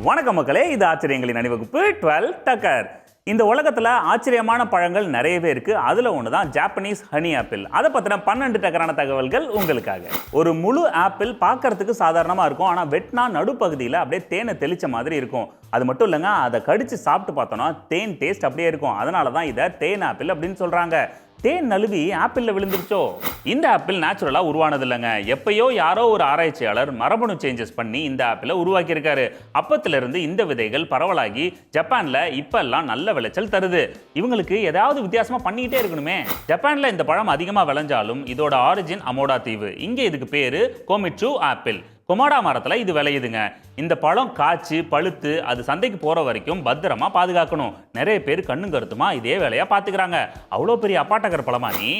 வணக்கம் மக்களே, இது ஆச்சரியங்களின் அணிவகுப்பு 12 டக்கர். இந்த உலகத்தில் ஆச்சரியமான பழங்கள் நிறையவே இருக்கு. அதில் ஒன்று தான் ஜாப்பனீஸ் ஹனி ஆப்பிள். அதை பற்றின 12 டக்கரான தகவல்கள் உங்களுக்காக. ஒரு முழு ஆப்பிள் பார்க்கறதுக்கு சாதாரணமாக இருக்கும், ஆனால் வெட்னா நடுப்பகுதியில் அப்படியே தேனை தெளிச்ச மாதிரி இருக்கும். அது மட்டும் இல்லைங்க, அதை கடிச்சு சாப்பிட்டு பார்த்தோன்னா தேன் டேஸ்ட் அப்படியே இருக்கும். அதனால தான் இதை தேன் ஆப்பிள் அப்படின்னு சொல்கிறாங்க. தேன் நழுவி ஆப்பிளில் விழுந்துருச்சோ? இந்த ஆப்பிள் நேச்சுரலாக உருவானது இல்லைங்க. எப்பயோ யாரோ ஒரு ஆராய்ச்சியாளர் மரபணு சேஞ்சஸ் பண்ணி இந்த ஆப்பிளை உருவாக்கியிருக்காரு. அப்பத்திலிருந்து இந்த விதைகள் பரவலாகி ஜப்பானில் இப்பெல்லாம் நல்ல விளைச்சல் தருது. இவங்களுக்கு ஏதாவது வித்தியாசமாக பண்ணிக்கிட்டே இருக்கணுமே. ஜப்பானில் இந்த பழம் அதிகமாக விளைஞ்சாலும் இதோட ஆரிஜின் அமோடா தீவு. இங்கே இதுக்கு பேர் கோமிட்சு ஆப்பிள். கொமாடா மரத்தில் இது விளையுதுங்க. இந்த பழம் காய்ச்சி பழுத்து அது சந்தைக்கு போகிற வரைக்கும் பத்திரமா பாதுகாக்கணும். நிறைய பேர் கண்ணும் கருத்துமா இதே வேலையாக பார்த்துக்கிறாங்க. அவ்வளோ பெரிய அப்பாட்டக்கர் பழமா நீ?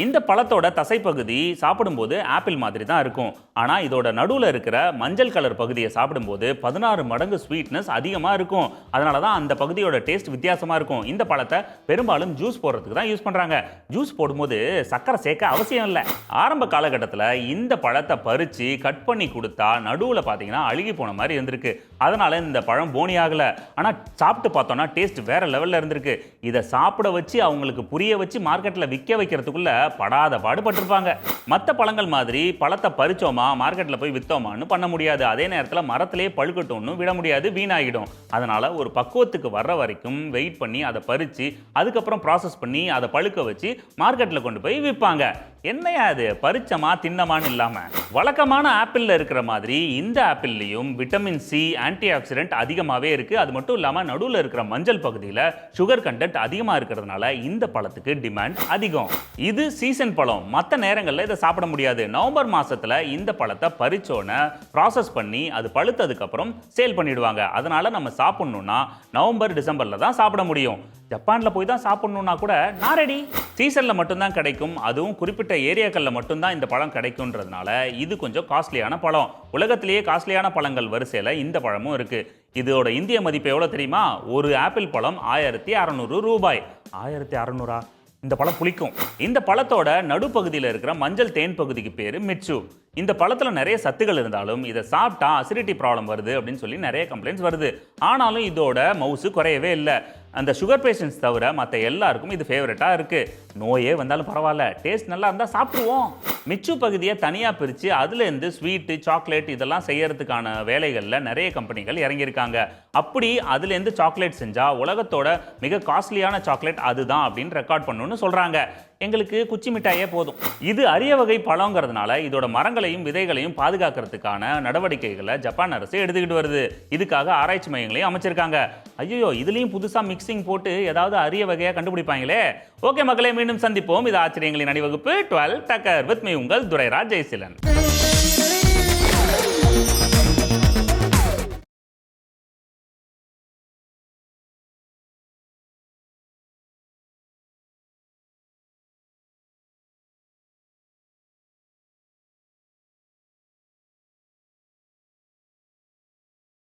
இந்த பழத்தோட தசைப்பகுதி சாப்பிடும்போது ஆப்பிள் மாதிரி தான் இருக்கும். ஆனால் இதோட நடுவில் இருக்கிற மஞ்சள் கலர் பகுதியை சாப்பிடும்போது 16 மடங்கு ஸ்வீட்னஸ் அதிகமாக இருக்கும். அதனால தான் அந்த பகுதியோட டேஸ்ட் வித்தியாசமாக இருக்கும். இந்த பழத்தை பெரும்பாலும் ஜூஸ் போடுறதுக்கு தான் யூஸ் பண்ணுறாங்க. ஜூஸ் போடும்போது சர்க்கரை சேர்க்க அவசியம் இல்லை. ஆரம்ப காலகட்டத்தில் இந்த பழத்தை பறித்து கட் பண்ணி கொடுத்தா நடுவில் பார்த்தீங்கன்னா அழுகி போன மாதிரி இருந்திருக்கு. அதனால இந்த பழம் போனி ஆகலை. ஆனால் சாப்பிட்டு பார்த்தோன்னா டேஸ்ட் வேற லெவலில் இருந்திருக்கு. இதை சாப்பிட வச்சு அவங்களுக்கு புரிய வச்சு மார்க்கெட்டில் விற்க வைக்கிறதுக்குள்ள படாத பாடுபட்டிருப்பாங்க. மற்ற பழங்கள் மாதிரி பழத்தை பறிச்சோமா மார்க்கெட்டில் போய் விற்றோமான்னு பண்ண முடியாது. அதே நேரத்தில் மரத்திலேயே பழுக்கட்டும்னு விட முடியாது, வீணாகிடும். அதனால ஒரு பக்குவத்துக்கு வர்ற வரைக்கும் வெயிட் பண்ணி அதை பறித்து அதுக்கப்புறம் ப்ராசஸ் பண்ணி அதை பழுக்க வச்சு மார்க்கெட்டில் கொண்டு போய் விற்பாங்க. என்னையா அது பறிச்சமா தின்னமான்னு இல்லாமல்? வழக்கமான ஆப்பிளில் இருக்கிற மாதிரி இந்த ஆப்பிள்லையும் விட்டமின் சி, ஆன்டி ஆக்சிடென்ட் அதிகமாகவே இருக்குது. அது மட்டும் இல்லாமல் நடுவில் இருக்கிற மஞ்சள் பகுதியில் சுகர் கண்டென்ட் அதிகமாக இருக்கிறதுனால இந்த பழத்துக்கு டிமாண்ட் அதிகம். இது சீசன் பழம். மற்ற நேரங்களில் இதை சாப்பிட முடியாது. நவம்பர் மாதத்தில் இந்த பழத்தை பறிச்சோன்னு ப்ராசஸ் பண்ணி அது பழுத்ததுக்கப்புறம் சேல் பண்ணிடுவாங்க. அதனால் நம்ம சாப்பிட்ணுன்னா நவம்பர் டிசம்பரில் தான் சாப்பிட முடியும். ஜப்பானில் போய் தான் சாப்பிட்ணுன்னா கூட நான் ரெடி. சீசனில் மட்டும்தான் கிடைக்கும். அதுவும் குறிப்பிட்ட ஏரியாக்களில் மட்டும்தான் இந்த பழம் கிடைக்கும்ன்றதுனால இது கொஞ்சம் காஸ்ட்லியான பழம். உலகத்திலேயே காஸ்ட்லியான பழங்கள் வரிசையில் இந்த பழமும் இருக்குது. இதோட இந்திய மதிப்பு எவ்வளோ தெரியுமா? ஒரு ஆப்பிள் பழம் 1600 ரூபாய். 1600? இந்த பழம் புளிக்கும். இந்த பழத்தோட நடுப்பகுதியில் இருக்கிற மஞ்சள் தேன் பகுதிக்கு பேர் மிட்சு. இந்த பழத்தில் நிறைய சத்துக்கள் இருந்தாலும் இதை சாப்பிட்டா அசிடிட்டி ப்ராப்ளம் வருது அப்படின்னு சொல்லி நிறைய கம்ப்ளைண்ட்ஸ் வருது. ஆனாலும் இதோட மவுசு குறையவே இல்லை. அந்த சுகர் பேஷண்ட்ஸ் தவிர மற்ற எல்லாருக்கும் இது ஃபேவரட்டாக இருக்குது. நோயே வந்தாலும் பரவாயில்ல, டேஸ்ட் நல்லா இருந்தால் சாப்பிடுவோம். மிச்சு பகுதியை தனியாக பிரித்து அதுலேருந்து ஸ்வீட்டு, சாக்லேட் இதெல்லாம் செய்யறதுக்கான வேலைகளில் நிறைய கம்பெனிகள் இறங்கியிருக்காங்க. அப்படி அதுலேருந்து சாக்லேட் செஞ்சால் உலகத்தோட மிக காஸ்ட்லியான சாக்லேட் அதுதான் அப்படின்னு ரெக்கார்ட் பண்ணணும்னு சொல்கிறாங்க. எங்களுக்கு குச்சி மிட்டாயே போதும். இது அரிய வகை பழங்கிறதுனால இதோட மரங்களையும் விதைகளையும் பாதுகாக்கிறதுக்கான நடவடிக்கைகளை ஜப்பான் அரசு எடுத்துக்கிட்டு வருது. இதுக்காக ஆராய்ச்சி மையங்களையும் அமைச்சிருக்காங்க. ஐயோ, இதுலேயும் புதுசாக மிக்சிங் போட்டு ஏதாவது அரிய வகையாக கண்டுபிடிப்பாங்களே. ஓகே மக்களே, மீண்டும் சந்திப்போம். இது ஆச்சரியங்களின் அணிவகுப்பு 12 டக்கர் வித் மீ உங்கள் துரைராஜ் ஜெயசீலன்.